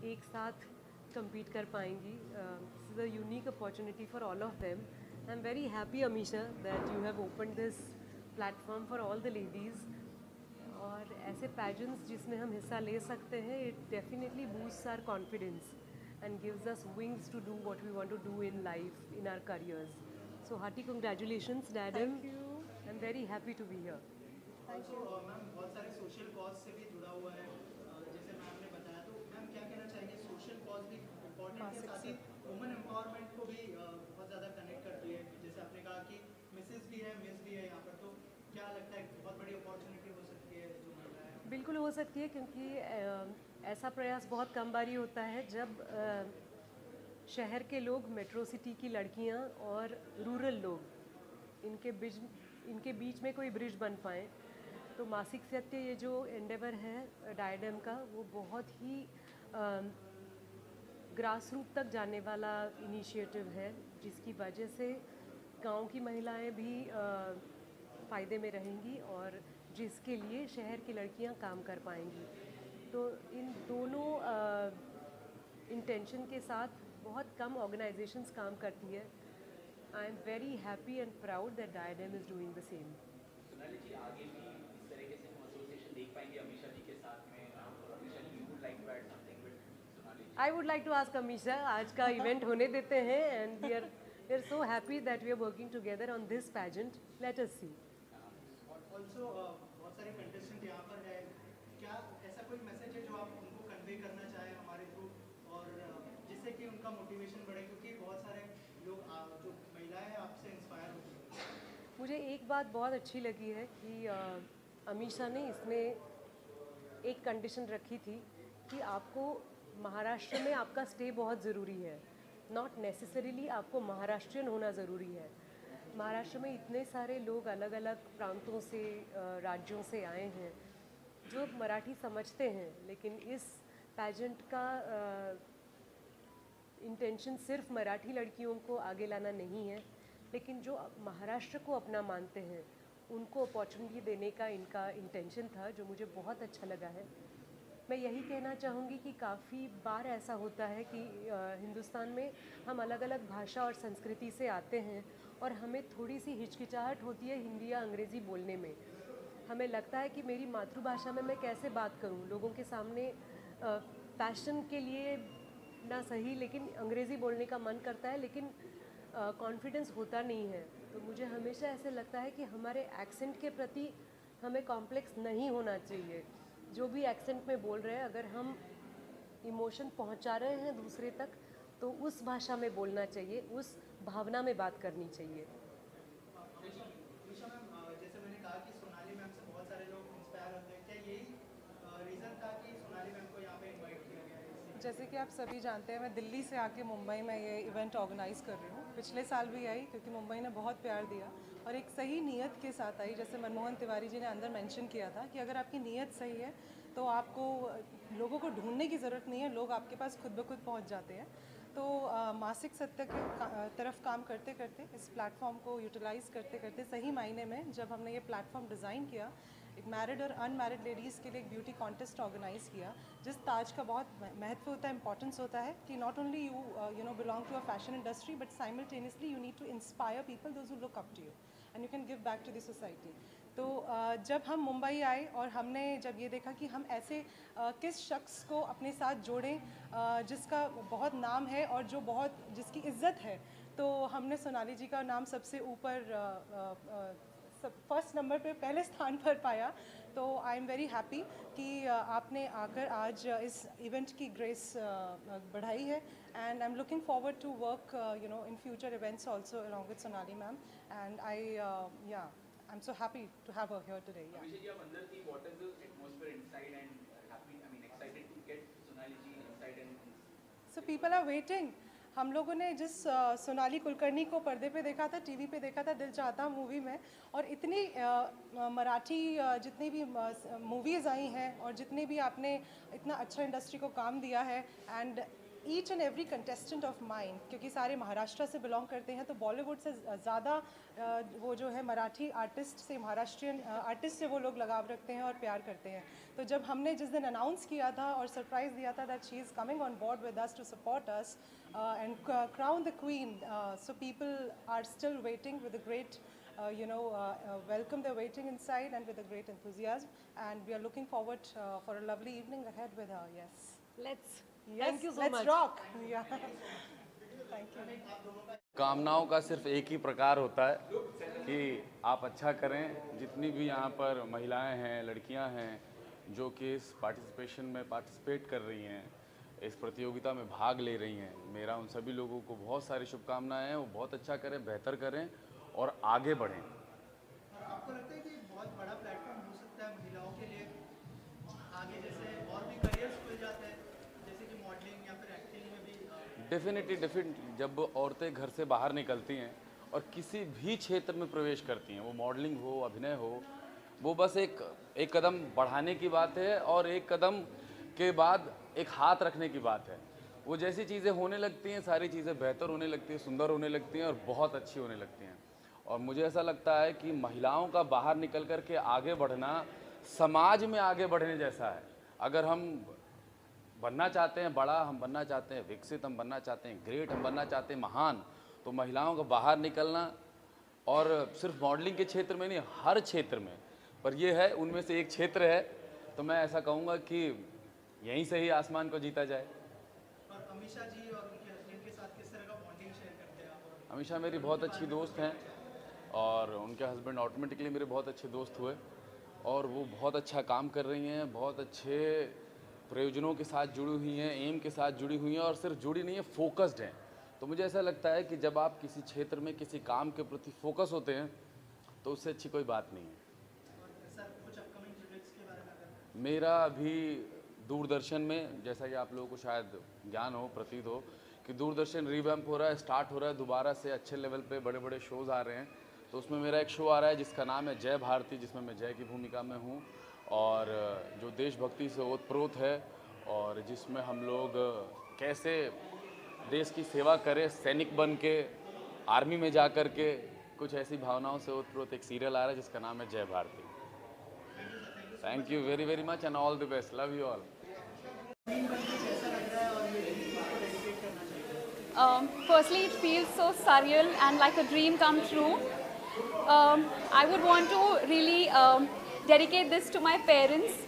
एक साथ compete कर पाएंगी. This is a unique opportunity for all of them. I'm very happy, Amisha, that you have opened this platform for all the ladies. और ऐसे pageants जिसमें हम हिस्सा ले सकते हैं, it definitely boosts our confidence and gives us wings to do what we want to do in life, in our careers. So hearty congratulations, Dadam. Thank you. I'm very happy to be here. Thank you. Ma'am बहुत सारे social cause से भी जुड़ा हुआ है, जैसे ma'am ने बताया, तो मैम क्या कहना चाहेंगे? सोशल कॉज भी इम्पोर्टेंट है, मासिक साथ ही वुमेन एम्पावरमेंट को भी बहुत ज़्यादा कनेक्ट करती है। जैसे आपने कहा कि मिसेस भी है, मिस भी है यहाँ पर, तो क्या लगता है बहुत बड़ी अपॉर्चुनिटी हो सकती है जो मिल रहा है? बिल्कुल हो सकती है, क्योंकि ऐसा प्रयास बहुत कम बारी होता है जब शहर के लोग, मेट्रो सिटी की लड़कियां और रूरल लोग इनके बीच में कोई ब्रिज बन पाए। तो मासिक सत्य ये जो एंडेवर है डायडम का, वो बहुत ही ग्रास रूट तक जाने वाला इनिशिएटिव है, जिसकी वजह से गांव की महिलाएं भी फ़ायदे में रहेंगी और जिसके लिए शहर की लड़कियां काम कर पाएंगी। तो इन दोनों इंटेंशन के साथ बहुत कम ऑर्गेनाइजेशंस काम करती है। I am very happy and proud that Diadem is doing the same. Sonali ji, आगे भी इस तरीके से हम एसोसिएशन देख पाएंगे अमीषा जी के साथ में? Amisha ji, you would like to add something with Sonali ji? I would like to ask Amisha, आज का इवेंट होने देते हैं and we are so happy that we are working together on this pageant. Let us see. Also बहुत सारे कंटेस्टेंट यहाँ पर है, क्या ऐसा कोई मैसेज है जो आप उनको कन्वे करना चाहें हमारे थ्रू, और जिससे कि उनका मोटिवेशन बढ़े? क्योंकि बहुत सारे लोग जो महिलाएं हैं आपसे इंस्पायर होती हैं। मुझे एक बात बहुत अच्छी लगी है कि अमीषा ने इसमें एक कंडीशन रखी थी कि आपको महाराष्ट्र में आपका स्टे बहुत ज़रूरी है, नॉट नेसेसरीली आपको महाराष्ट्रियन होना ज़रूरी है। महाराष्ट्र में इतने सारे लोग अलग अलग प्रांतों से, राज्यों से आए हैं जो मराठी समझते हैं, लेकिन इस पैजेंट का इंटेंशन सिर्फ मराठी लड़कियों को आगे लाना नहीं है, लेकिन जो महाराष्ट्र को अपना मानते हैं उनको अपॉर्चुनिटी देने का इनका इंटेंशन था, जो मुझे बहुत अच्छा लगा है। मैं यही कहना चाहूँगी कि काफ़ी बार ऐसा होता है कि हिंदुस्तान में हम अलग अलग भाषा और संस्कृति से आते हैं और हमें थोड़ी सी हिचकिचाहट होती है हिंदी या अंग्रेज़ी बोलने में। हमें लगता है कि मेरी मातृभाषा में मैं कैसे बात करूं लोगों के सामने, पैशन के लिए ना सही, लेकिन अंग्रेज़ी बोलने का मन करता है, लेकिन कॉन्फिडेंस होता नहीं है। तो मुझे हमेशा ऐसे लगता है कि हमारे एक्सेंट के प्रति हमें कॉम्प्लेक्स नहीं होना चाहिए। जो भी एक्सेंट में बोल रहे हैं, अगर हम इमोशन पहुंचा रहे हैं दूसरे तक, तो उस भाषा में बोलना चाहिए, उस भावना में बात करनी चाहिए। निशा मैम, जैसे मैंने कहा कि सोनाली मैम से बहुत सारे लोग इंस्पायर होते हैं, क्या यही रीज़न था कि सोनाली मैम को यहाँ पे इनवाइट किया गया है? जैसे कि आप सभी जानते हैं, मैं दिल्ली से आके मुंबई में ये इवेंट ऑर्गेनाइज़ कर रही हूँ। पिछले साल भी आई क्योंकि मुंबई ने बहुत प्यार दिया और एक सही नीयत के साथ आई। जैसे मनमोहन तिवारी जी ने अंदर मेंशन किया था कि अगर आपकी नीयत सही है तो आपको लोगों को ढूंढने की ज़रूरत नहीं है, लोग आपके पास खुद ब खुद पहुँच जाते हैं। तो मासिक सत्य के तरफ काम करते करते, इस प्लेटफॉर्म को यूटिलाइज़ करते करते, सही मायने में जब हमने ये प्लेटफॉर्म डिज़ाइन किया, एक मैरिड और अनमैरिड लेडीज़ के लिए एक ब्यूटी कॉन्टेस्ट ऑर्गेनाइज़ किया, जिस ताज का बहुत महत्व होता है, इंपॉर्टेंस होता है कि not only you know belong to a fashion industry, but simultaneously you need to inspire people those who look up to you and you can give back to the society. तो जब हम मुंबई आए और हमने जब ये देखा कि हम ऐसे किस शख्स को अपने साथ जोड़ें जिसका बहुत नाम है और जो बहुत जिसकी इज्जत है, तो हमने सोनाली जी का नाम सबसे ऊपर फर्स्ट नंबर पे, पहले स्थान पर पाया। तो आई एम वेरी हैप्पी कि आपने आकर आज इस इवेंट की ग्रेस बढ़ाई है and I am looking forward to work you know in future events also along with Sonali ma'am and I am so happy to have her here today. Amisha ji, आप अंदर थी, what is the atmosphere inside and happy, I mean excited to get Sonali ji inside and so people are waiting. हम लोगों ने जिस सोनाली कुलकर्णी को पर्दे पे देखा था, टीवी पे देखा था दिल चाहता मूवी में, और इतनी मराठी जितनी भी मूवीज़ आई हैं और जितने भी आपने इतना अच्छा इंडस्ट्री को काम दिया है, and each and every contestant of mine, क्योंकि सारे महाराष्ट्र से बिलोंग करते हैं, तो बॉलीवुड से ज़्यादा वो जो है मराठी आर्टिस्ट से, महाराष्ट्रियन आर्टिस्ट से वो लोग लगाव रखते हैं और प्यार करते हैं। तो जब हमने जिस दिन अनाउंस किया था और सरप्राइज़ दिया था that she is coming on board with us to support us and crown the queen, so people are still waiting with a great welcome. They're waiting inside and with a great enthusiasm, and we are looking forward for a lovely evening ahead with her. Yes. Let's. Yes, Thank you so let's much. rock. Yeah. Thank you. कामनाओं का सिर्फ एक ही प्रकार होता है कि आप अच्छा करें। जितनी भी यहाँ पर महिलाएं हैं, लड़कियाँ हैं जो कि इस पार्टिसिपेशन में पार्टिसिपेट कर रही हैं, इस प्रतियोगिता में भाग ले रही हैं, मेरा उन सभी लोगों को बहुत सारी शुभकामनाएं हैं। वो बहुत अच्छा करें, बेहतर करें और आगे बढ़ें। और आपको लगता है कि बहुत बड़ा प्लेटफॉर्म हो सकता है महिलाओं के लिए आगे, जैसे और भी करियर्स खुल जाते हैं, जैसे कि मॉडलिंग या फिर एक्टिंग में भी? डेफिनेटली जब औरतें घर से बाहर निकलती हैं और किसी भी क्षेत्र में प्रवेश करती हैं, वो मॉडलिंग हो, अभिनय हो, वो बस एक कदम बढ़ाने की बात है और एक कदम के बाद एक हाथ रखने की बात है। वो जैसी चीज़ें होने लगती हैं, सारी चीज़ें बेहतर होने लगती हैं, सुंदर होने लगती हैं और बहुत अच्छी होने लगती हैं। और मुझे ऐसा लगता है कि महिलाओं का बाहर निकल कर के आगे बढ़ना समाज में आगे बढ़ने जैसा है। अगर हम बनना चाहते हैं बड़ा, हम बनना चाहते हैं विकसित, हम बनना चाहते हैं ग्रेट, हम बनना चाहते हैं महान, तो महिलाओं का बाहर निकलना, और सिर्फ मॉडलिंग के क्षेत्र में नहीं, हर क्षेत्र में, पर ये है उनमें से एक क्षेत्र है, तो मैं ऐसा कहूँगा कि यहीं से ही आसमान को जीता जाए। और अमीषा जी और उनके हस्बैंड के साथ किस तरह का बॉन्डिंग शेयर करते हैं आप? अमीषा मेरी बहुत अच्छी दोस्त हैं और उनके हस्बैंड ऑटोमेटिकली मेरे बहुत अच्छे दोस्त हुए, और वो बहुत अच्छा काम कर रही हैं, बहुत अच्छे प्रयोजनों के साथ जुड़ी हुई हैं, एम के साथ जुड़ी हुई हैं, और सिर्फ जुड़ी नहीं है, फोकस्ड हैं। तो मुझे ऐसा लगता है कि जब आप किसी क्षेत्र में किसी काम के प्रति फोकस होते हैं तो उससे अच्छी कोई बात नहीं है। और सर कुछ अपकमिंग प्रोजेक्ट्स के बारे में अगर? मेरा अभी दूरदर्शन में, जैसा कि आप लोगों को शायद ज्ञान हो, प्रतीत हो, कि दूरदर्शन रिवैम्प हो रहा है, स्टार्ट हो रहा है दोबारा से, अच्छे लेवल पे बड़े बड़े शोज़ आ रहे हैं। तो उसमें मेरा एक शो आ रहा है जिसका नाम है जय भारती, जिसमें मैं जय की भूमिका में हूँ, और जो देशभक्ति से ओतप्रोत है, और जिसमें हम लोग कैसे देश की सेवा करें, सैनिक बन के, आर्मी में जा कर के, कुछ ऐसी भावनाओं से ओतप्रोत एक सीरियल आ रहा है जिसका नाम है Jai Bharti. Thank you very very much and all the best, love you all. Firstly, it feels so surreal and like a dream come true. I would want to really dedicate this to my parents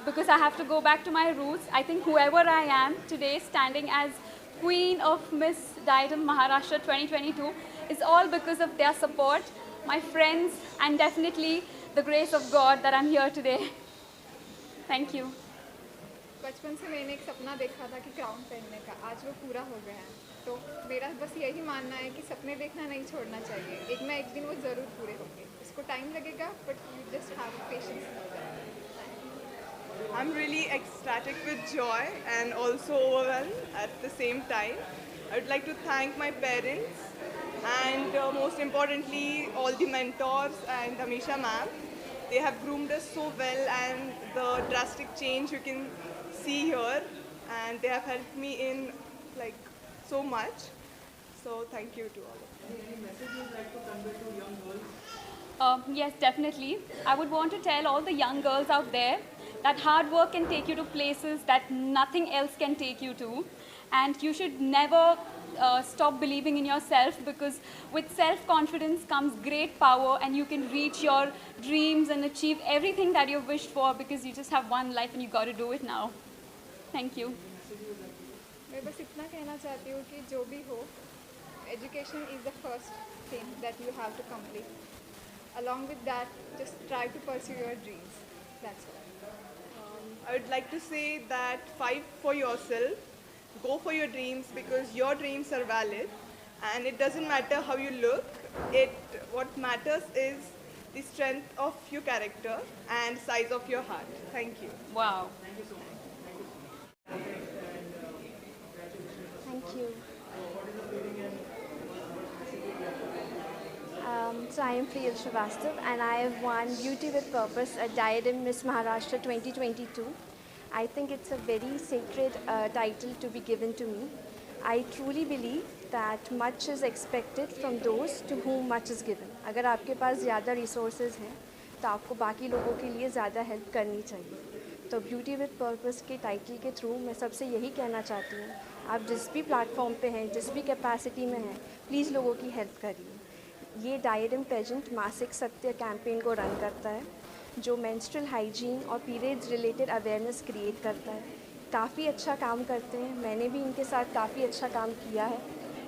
because I have to go back to my roots. I think whoever I am today, standing as Queen of Miss Diadem Maharashtra 2022, is all because of their support, my friends, and definitely the grace of God that I'm here today. Thank you. बचपन से मैंने एक सपना देखा था कि crown पहनने का, आज वो पूरा हो गया है। तो मेरा बस यही मानना है कि सपने देखना नहीं छोड़ना चाहिए, एक ना एक दिन वो ज़रूर पूरे होंगे। इसको टाइम लगेगा, but you just have patience. I'm really ecstatic with joy and also overwhelmed at the same time. I would like to thank my parents and most importantly all the mentors and Amisha ma'am. They have groomed us so well, and the drastic change you can see here, and they have helped me in like so much. So thank you to all of them. Any message you would like to convey to young girls? Yes, definitely. I would want to tell all the young girls out there that hard work can take you to places that nothing else can take you to. And you should never stop believing in yourself, because with self-confidence comes great power, and you can reach your dreams and achieve everything that you've wished for, because you just have one life and you got to do it now. Thank you. मैं बस इतना कहना चाहती हूँ कि जो भी हो, education is the first thing that you have to complete. Along with that, just try to pursue your dreams. That's all. I would like to say that fight for yourself, go for your dreams, because your dreams are valid, and it doesn't matter how you look. What matters is the strength of your character and size of your heart. Thank you. Wow. Thank you. So I am Priyal Srivastav, and I have won Beauty with Purpose at Diadem Miss Maharashtra 2022. I think it's a very sacred title to be given to me. I truly believe that much is expected from those to whom much is given. अगर आपके पास ज़्यादा resources हैं तो आपको बाकी लोगों के लिए ज़्यादा help करनी चाहिए. तो ब्यूटी विद पर्पस के टाइटल के थ्रू मैं सबसे यही कहना चाहती हूँ, आप जिस भी प्लेटफॉर्म पे हैं, जिस भी कैपेसिटी में हैं, प्लीज़ लोगों की हेल्प करिए. ये डायडम पेजेंट मासिक सत्य कैंपेन को रन करता है जो मेंस्ट्रुअल हाइजीन और पीरियड्स रिलेटेड अवेयरनेस क्रिएट करता है. काफ़ी अच्छा काम करते हैं, मैंने भी इनके साथ काफ़ी अच्छा काम किया है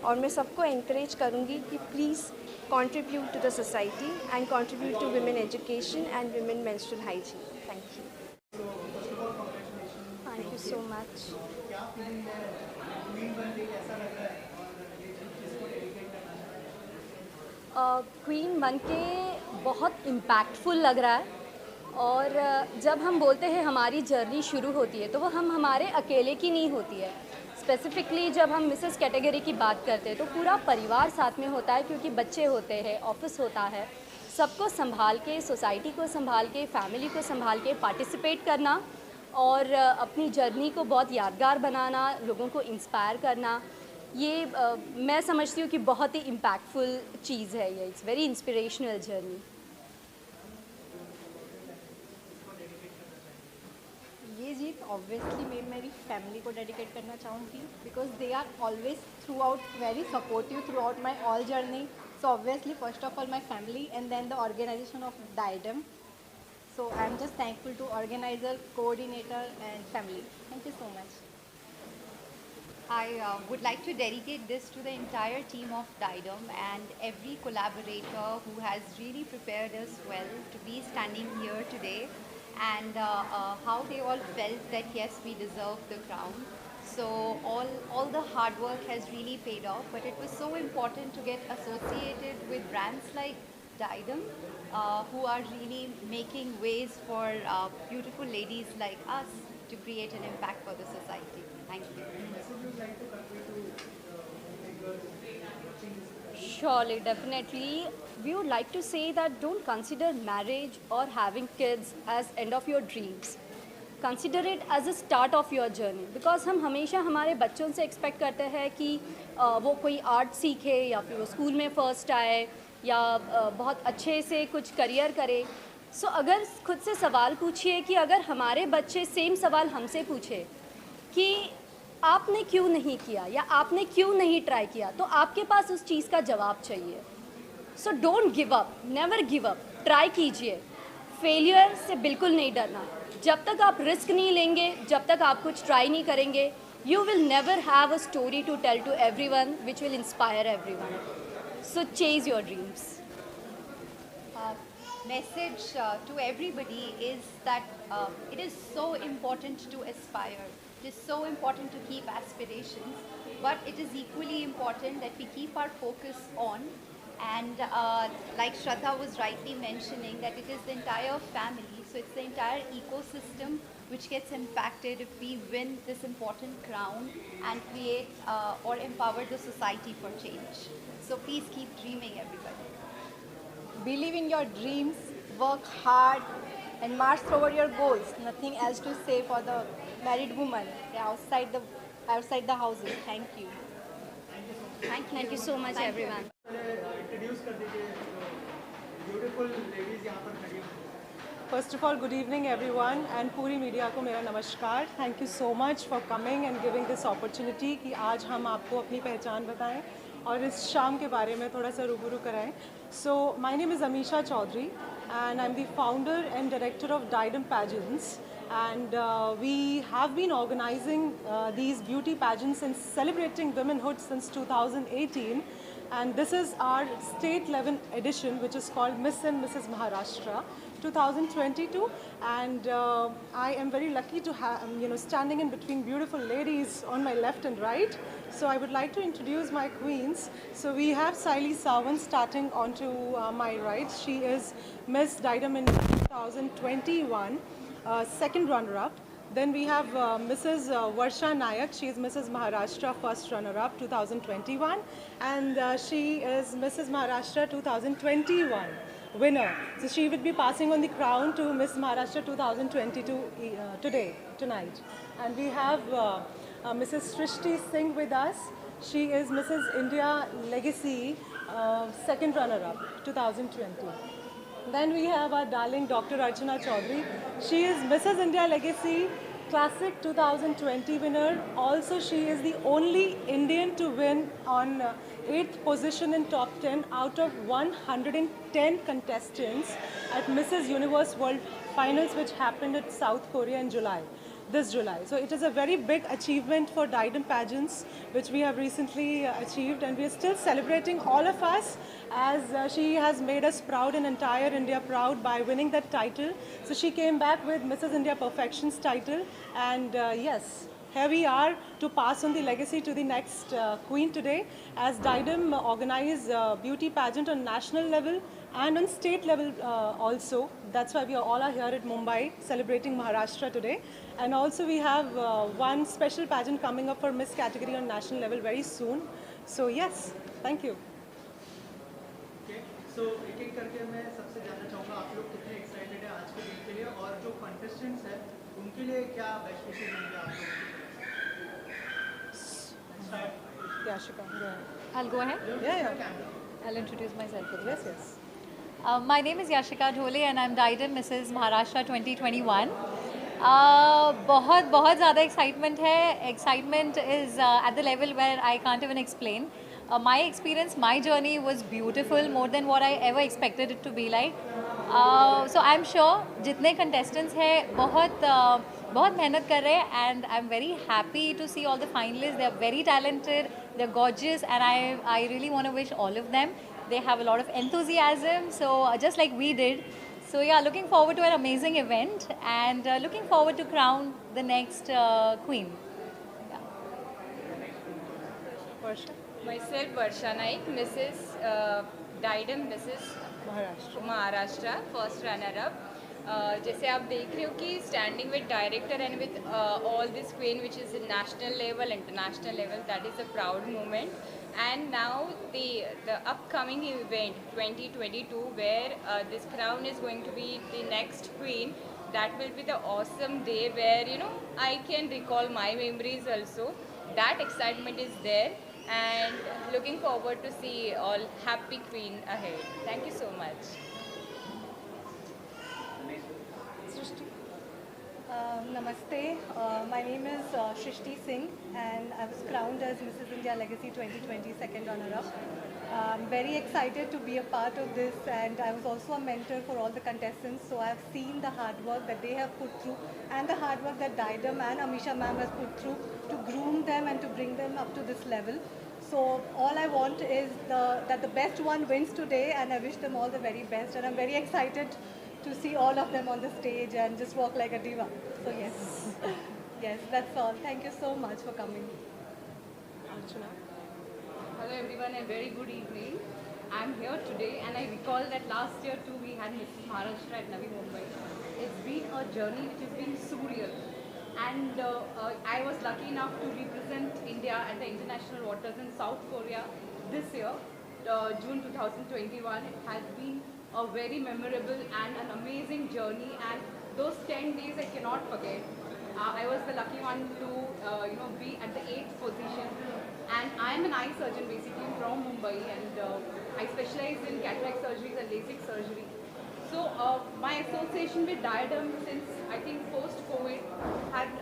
और मैं सबको एनकरेज करूँगी कि please contribute to the society and contribute to women education and women menstrual hygiene. Thank you. Thank you so much. क्या फीलिंग है, क्वीन बन गई ऐसा लग रहा है और ये चीज़ किसको डेडिकेट करना चाहेंगे? क्वीन बन के बहुत इम्पैक्टफुल लग रहा है और जब हम बोलते हैं हमारी जर्नी शुरू होती है तो वो हम हमारे अकेले की नहीं होती है. स्पेसिफिकली जब हम मिसेस कैटेगरी की बात करते हैं तो पूरा परिवार साथ में होता है क्योंकि बच्चे होते हैं, ऑफिस होता है, सबको संभाल के, सोसाइटी को संभाल के, फैमिली को संभाल के पार्टिसिपेट करना और अपनी जर्नी को बहुत यादगार बनाना, लोगों को इंस्पायर करना, ये मैं समझती हूँ कि बहुत ही इम्पैक्टफुल चीज़ है ये. It's very inspirational journey. ये जीत ऑब्वियसली मैं मेरी फैमिली को डेडिकेट करना चाहूँगी because they are always throughout very supportive throughout my all journey. So obviously first of all my family and then the organisation of Diadem. So I'm just thankful to organizer, coordinator and family. Thank you so much. I would like to dedicate this to the entire team of Didum and every collaborator who has really prepared us well to be standing here today and how they all felt that yes, we deserve the crown. So all the hard work has really paid off, but it was so important to get associated with brands like Didum, who are really making ways for beautiful ladies like us to create an impact for the society. Thank you. Surely, definitely. We would like to say that don't consider marriage or having kids as end of your dreams. Consider it as a start of your journey. Because हम हमेशा हमारे बच्चों से expect करते हैं कि वो कोई आर्ट सीखे या फिर वो स्कूल में फर्स्ट आए या बहुत अच्छे से कुछ करियर करे. सो अगर खुद से सवाल पूछिए कि अगर हमारे बच्चे सेम सवाल हमसे पूछे कि आपने क्यों नहीं किया या आपने क्यों नहीं ट्राई किया, तो आपके पास उस चीज़ का जवाब चाहिए. So don't give up, never give up. Try कीजिए, फेलियर से बिल्कुल नहीं डरना. जब तक आप रिस्क नहीं लेंगे, जब तक आप कुछ ट्राई नहीं करेंगे, you will never have a story to tell to everyone which will inspire everyone. So chase your dreams. Message to everybody is that it is so important to aspire. It is so important to keep aspirations, but it is equally important that we keep our focus on. And like Shraddha was rightly mentioning, that it is the entire family, so it's the entire ecosystem which gets impacted if we win this important crown and create or empower the society for change. So please keep dreaming, everybody. Believe in your dreams, work hard and march toward your goals. Nothing else to say for the married woman outside the houses. Thank you. Thank you so much, everyone. Introduce कर दीजिए beautiful ladies यहाँ पर खड़ी हैं. First of all, good evening everyone and पूरी media को मेरा नमस्कार. Thank you so much for coming and giving this opportunity कि आज हम आपको अपनी पहचान बताएं और इस शाम के बारे में थोड़ा सा रूबरू कराएं. So my name is Amisha Chaudhary and I'm the founder and director of Didum Pageants. And we have been organizing these beauty pageants and celebrating womanhood since 2018. And this is our state level edition, which is called Miss and Mrs. Maharashtra 2022. And I am very lucky to have, standing in between beautiful ladies on my left and right. So I would like to introduce my queens. So we have Saili Sawant starting onto my right. She is Miss Didum in 2021. Second runner-up. Then we have Mrs. Varsha Nayak. She is Mrs. Maharashtra first runner-up 2021, and she is Mrs. Maharashtra 2021. winner. So she would be passing on the crown to Miss Maharashtra 2022 tonight. And we have Mrs. Srishti Singh with us. She is Mrs. India Legacy second runner-up 2020. Then we have our darling Dr. Archana Chaudhary. She is Mrs. India Legacy Classic 2020 winner. Also, she is the only Indian to win on 8th position in top 10 out of 110 contestants at Mrs. Universe World Finals, which happened at South Korea in this July. So it is a very big achievement for Diadem pageants, which we have recently achieved, and we are still celebrating all of us as she has made us proud and entire India proud by winning that title. So she came back with Mrs. India Perfections title, and yes, here we are to pass on the legacy to the next queen today, as Diadem organize beauty pageant on national level and on state level also. That's why we all are here at Mumbai celebrating Maharashtra today. And also we have one special pageant coming up for Miss category on national level very soon. So yes, thank you. Okay, so एक-एक करके मैं सबसे जानना चाहूँगा आप लोग कितने excited हैं आज के दिन के लिए, और जो कंटेस्टेंट्स हैं उनके लिए क्या बेस्ट विशेस होंगे आप लोगों के? Yashika, go ahead. I'll go ahead. Yeah. I'll introduce myself. Yes. My name is Yashika Dhole and I'm Diadem Mrs. Maharashtra 2021. बहुत ज़्यादा excitement है. Excitement is at the level where I can't even explain. My experience, my journey was beautiful, more than what I ever expected it to be like. So I'm sure जितने contestants हैं बहुत मेहनत कर रहे हैं, and I'm very happy to see all the finalists. They are very talented, they're gorgeous, and I really want to wish all of them. They have a lot of enthusiasm, so just like we did. So yeah, looking forward to an amazing event, and looking forward to crown the next queen. Myself Varsha Naik, Mrs. Diadem Mrs. Maharashtra, first runner-up. जैसे आप देख रहे हो कि standing with director and with all this queen, which is national level, international level, that is a proud moment. And now the upcoming event 2022, where this crown is going to be the next queen, that will be the awesome day where I can recall my memories also. That excitement is there, and looking forward to see all happy queen ahead. Thank you so much. Namaste. My name is Srishti Singh, and I was crowned as Mrs. India Legacy 2020 second runner-up. I'm very excited to be a part of this, and I was also a mentor for all the contestants, so I've seen the hard work that they have put through and the hard work that Diadem and Amisha ma'am has put through to groom them and to bring them up to this level. So all I want is that the best one wins today, and I wish them all the very best, and I'm very excited to see all of them on the stage and just walk like a diva. So yes, yes, that's all. Thank you so much for coming. Archana. Hello everyone, a very good evening. I'm here today, and I recall that last year too we had Mrs. Maharashtra at Navi Mumbai. It's been a journey which has been surreal, and I was lucky enough to represent India at the international waters in South Korea this year, June 2021. It has been a very memorable and an amazing journey, and those 10 days I cannot forget. I was the lucky one to be at the 8th position, and I am an eye surgeon basically from Mumbai, and I specialize in cataract surgeries and LASIK surgery. So my association with Diadem since I think post-COVID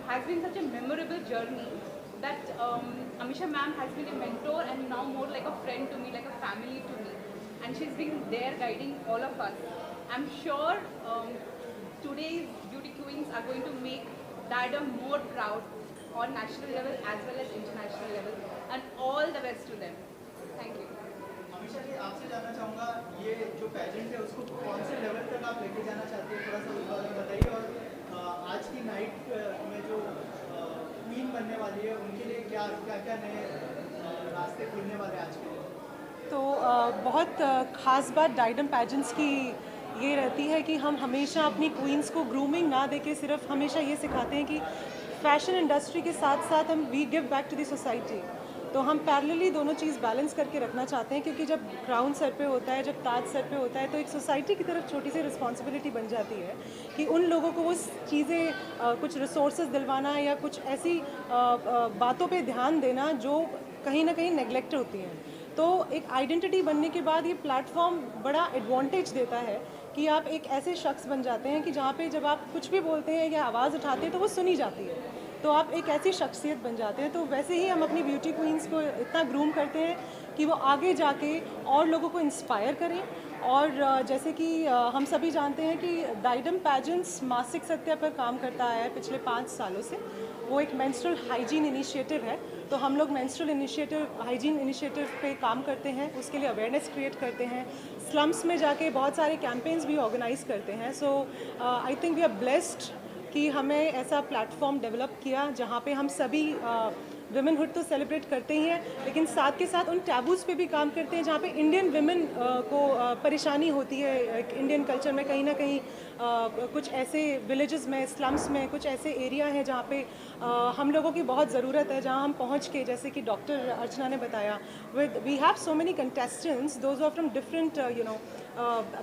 has been such a memorable journey that Amisha ma'am has been a mentor and now more like a friend to me, like a family to me. And she's been there guiding all of us. I'm sure today's beauty queens are going to make Diadem more proud on national level as well as international level, and all the best to them. Thank you. Amisha जी, आपसे जानना चाहूँगा ये जो pageant है उसको कौन से level तक आप लेके जाना चाहते हैं, थोड़ा सा उस बारे में बताइए, और आज की नाइट में जो क्वीन बनने वाली है उनके लिए क्या क्या नए रास्ते खुलने वाले हैं आज के लिए? तो बहुत ख़ास बात डाइडम पैजेंट्स की ये रहती है कि हम हमेशा अपनी क्वींस को ग्रूमिंग ना देके सिर्फ हमेशा ये सिखाते हैं कि फैशन इंडस्ट्री के साथ साथ हम we give back to the society. तो तो हम पैरेलली दोनों चीज़ बैलेंस करके रखना चाहते हैं, क्योंकि जब क्राउन सर पे होता है, जब ताज सर पे होता है, तो एक सोसाइटी की तरफ छोटी सी रिस्पॉन्सिबिलिटी बन जाती है कि उन लोगों को वो चीज़ें कुछ रिसोर्सेज दिलवाना या कुछ ऐसी बातों पे ध्यान देना जो कहीं ना कहीं नेग्लेक्ट होती हैं। तो एक आइडेंटिटी बनने के बाद ये प्लेटफॉर्म बड़ा एडवांटेज देता है कि आप एक ऐसे शख्स बन जाते हैं कि जहाँ पे जब आप कुछ भी बोलते हैं या आवाज़ उठाते हैं तो वो सुनी जाती है, तो आप एक ऐसी शख्सियत बन जाते हैं। तो वैसे ही हम अपनी ब्यूटी क्वींस को इतना ग्रूम करते हैं कि वो आगे जाके और लोगों को इंस्पायर करें। और जैसे कि हम सभी जानते हैं कि डाइडम पैजेंट्स मासिक सत्या पर काम करता है पिछले 5 सालों से। वो एक मेंस्ट्रुअल हाइजीन इनिशिएटिव है, तो हम लोग मेंस्ट्रुअल हाइजीन इनिशिएटिव पे काम करते हैं, उसके लिए अवेयरनेस क्रिएट करते हैं, स्लम्स में जाके बहुत सारे कैंपेन्स भी ऑर्गेनाइज करते हैं। So I think we are blessed कि हमें ऐसा प्लेटफॉर्म डेवलप किया जहाँ पे हम सभी वुमेनहुड तो सेलिब्रेट करते ही हैं, लेकिन साथ के साथ उन टैबूज़ पे भी काम करते हैं जहाँ पे इंडियन वुमेन को परेशानी होती है। इंडियन कल्चर में कहीं ना कहीं कुछ ऐसे विलेजेस में, स्लम्स में कुछ ऐसे एरिया हैं जहाँ पे हम लोगों की बहुत ज़रूरत है, जहाँ हम पहुँच के, जैसे कि डॉक्टर अर्चना ने बताया, we have so many contestants, those are from different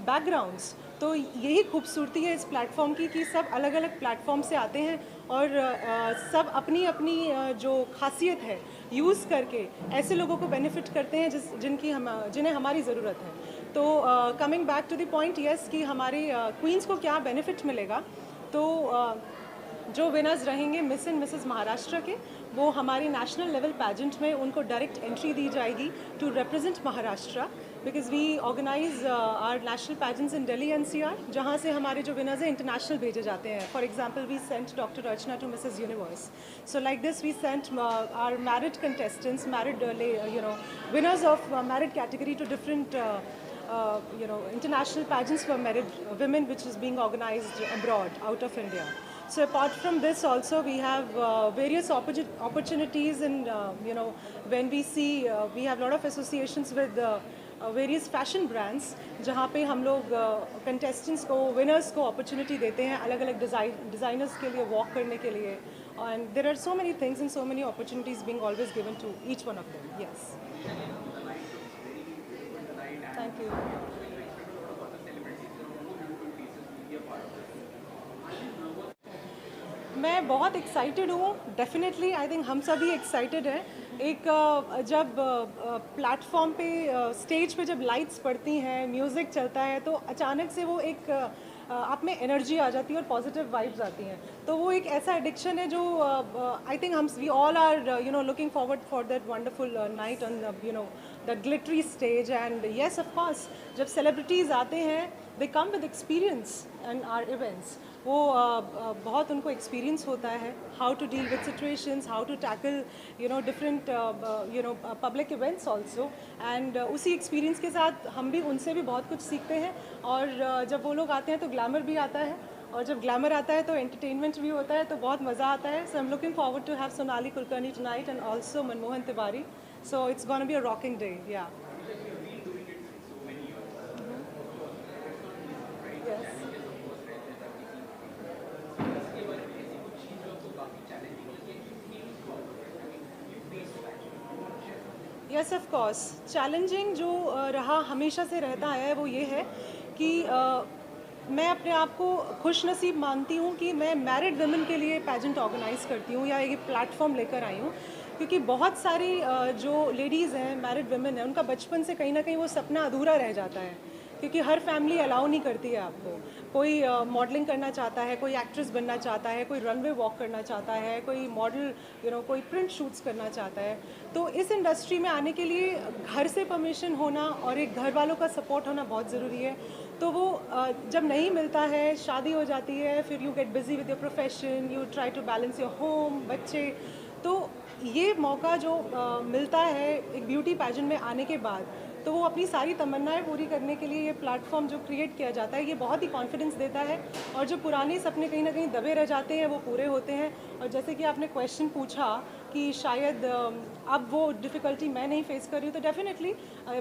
backgrounds. तो यही खूबसूरती है इस प्लेटफॉर्म की कि सब अलग अलग प्लेटफॉर्म से आते हैं और सब अपनी अपनी जो खासियत है यूज़ करके ऐसे लोगों को बेनिफिट करते हैं जिन्हें हमारी ज़रूरत है। तो coming back to the point, yes, कि हमारे क्वींस को क्या बेनिफिट मिलेगा, तो जो विनर्स रहेंगे मिस एंड मिसेस महाराष्ट्र के, वो हमारी नेशनल लेवल पैजेंट में उनको डायरेक्ट एंट्री दी जाएगी to represent Maharashtra, because we organise our national pageants in Delhi NCR, जहाँ से हमारे जो विनर्स हैं इंटरनेशनल भेजे जाते हैं। For example we sent doctor Archana to Mrs universe, so like this we sent our married contestants, married winners of merit category to different international pageants for married women, which is being organized abroad out of India. So apart from this also we have various opportunities, and when we see we have a lot of associations with various fashion brands, जहाँ पे हम लोग contestants को, winners को opportunity देते हैं अलग अलग डिज़ाइनर्स के लिए वॉक करने के लिए, and there are so many things and so many opportunities being always given to each one of them. Yes, thank you. मैं बहुत एक्साइटेड हूँ, डेफिनेटली आई थिंक हम सभी एक्साइटेड हैं। एक जब प्लेटफॉर्म पे, स्टेज पे जब लाइट्स पड़ती हैं, म्यूज़िक चलता है, तो अचानक से वो एक आप में एनर्जी आ जाती है और पॉजिटिव वाइब्स आती हैं। तो वो एक ऐसा एडिक्शन है जो I think we all are looking forward for that wonderful night on that glittery stage. And yes, of course, जब सेलिब्रिटीज़ आते हैं they come with experience and our events, वो बहुत उनको एक्सपीरियंस होता है how to deal with situations, how to tackle different public events also, and उसी experience के साथ हम भी उनसे भी बहुत कुछ सीखते हैं। और जब वो लोग आते हैं तो ग्लैमर भी आता है, और जब ग्लैमर आता है तो एंटरटेनमेंट भी होता है, तो बहुत मज़ा आता है। So I am looking forward to have Sonali Kulkarni tonight and also Manmohan Tiwari, so it's gonna be a rocking day. Yeah yes, of course, challenging जो रहा, हमेशा से रहता है, वो ये है कि मैं अपने आप को खुश नसीब मानती हूँ कि मैं मैरिड वुमेन के लिए पैजेंट ऑर्गेनाइज़ करती हूँ या ये प्लेटफॉर्म लेकर आई हूँ, क्योंकि बहुत सारी जो लेडीज़ हैं, मैरिड वुमेन हैं, उनका बचपन से कहीं ना कहीं वो सपना अधूरा रह जाता है, क्योंकि हर फैमिली अलाउ नहीं करती है आपको। कोई मॉडलिंग करना चाहता है, कोई एक्ट्रेस बनना चाहता है, कोई रनवे वॉक करना चाहता है, कोई मॉडल कोई प्रिंट शूट्स करना चाहता है। तो इस इंडस्ट्री में आने के लिए घर से परमिशन होना और एक घर वालों का सपोर्ट होना बहुत ज़रूरी है। तो वो जब नहीं मिलता है, शादी हो जाती है, फिर you get busy with your profession, you try to balance your home, बच्चे, तो ये मौका जो मिलता है एक ब्यूटी पैजेंट में आने के बाद, तो वो अपनी सारी तमन्नाएं पूरी करने के लिए ये प्लेटफॉर्म जो क्रिएट किया जाता है, ये बहुत ही कॉन्फिडेंस देता है, और जो पुराने सपने कहीं ना कहीं दबे रह जाते हैं वो पूरे होते हैं। और जैसे कि आपने क्वेश्चन पूछा कि शायद अब वो डिफ़िकल्टी मैं नहीं फेस कर रही हूँ, तो definitely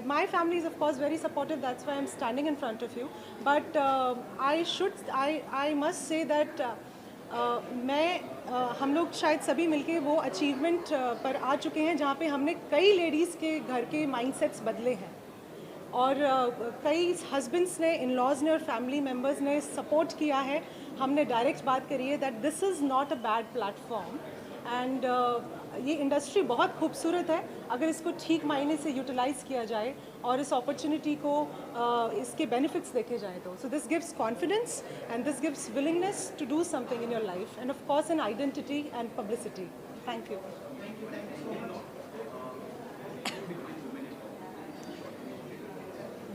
my family is of course very supportive, that's why I am standing in front of you, but I must say that हम लोग शायद सभी मिलके वो अचीवमेंट पर आ चुके हैं जहाँ पे हमने कई लेडीज़ के घर के माइंडसेट्स बदले हैं और कई हस्बैंड्स ने, इन लॉज ने और फैमिली मेम्बर्स ने सपोर्ट किया है। हमने डायरेक्ट बात करी है that this is not a bad platform and ये इंडस्ट्री बहुत खूबसूरत है अगर इसको ठीक मायने से यूटिलाइज़ किया जाए और इस अपॉर्चुनिटी को इसके बेनिफिट्स देखे जाए तो। So this gives confidence and this gives willingness to do something in your life and of course an identity and publicity. Thank you.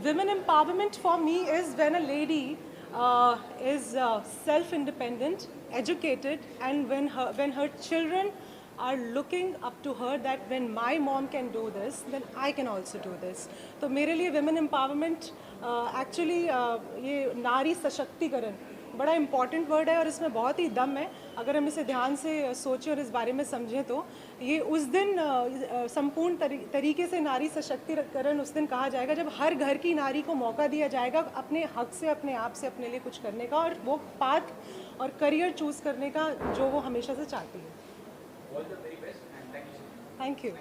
Women empowerment for me is when a lady is self-independent, educated, and when her children are looking up to her that when my mom can do this, then I can also do this. तो मेरे लिए women empowerment actually ये नारी सशक्तिकरण बड़ा important word है और इसमें बहुत ही दम है। अगर हम इसे ध्यान से सोचें और इस बारे में समझें तो ये उस दिन संपूर्ण तरीके से नारी सशक्तिकरण उस दिन कहा जाएगा जब हर घर की नारी को मौका दिया जाएगा अपने हक से, अपने आप से, अपने लिए कुछ करने का और वो पाथ और करियर चूज़ करने का जो वो हमेशा से चाहती है। All the very best and thank you so much. Thank you.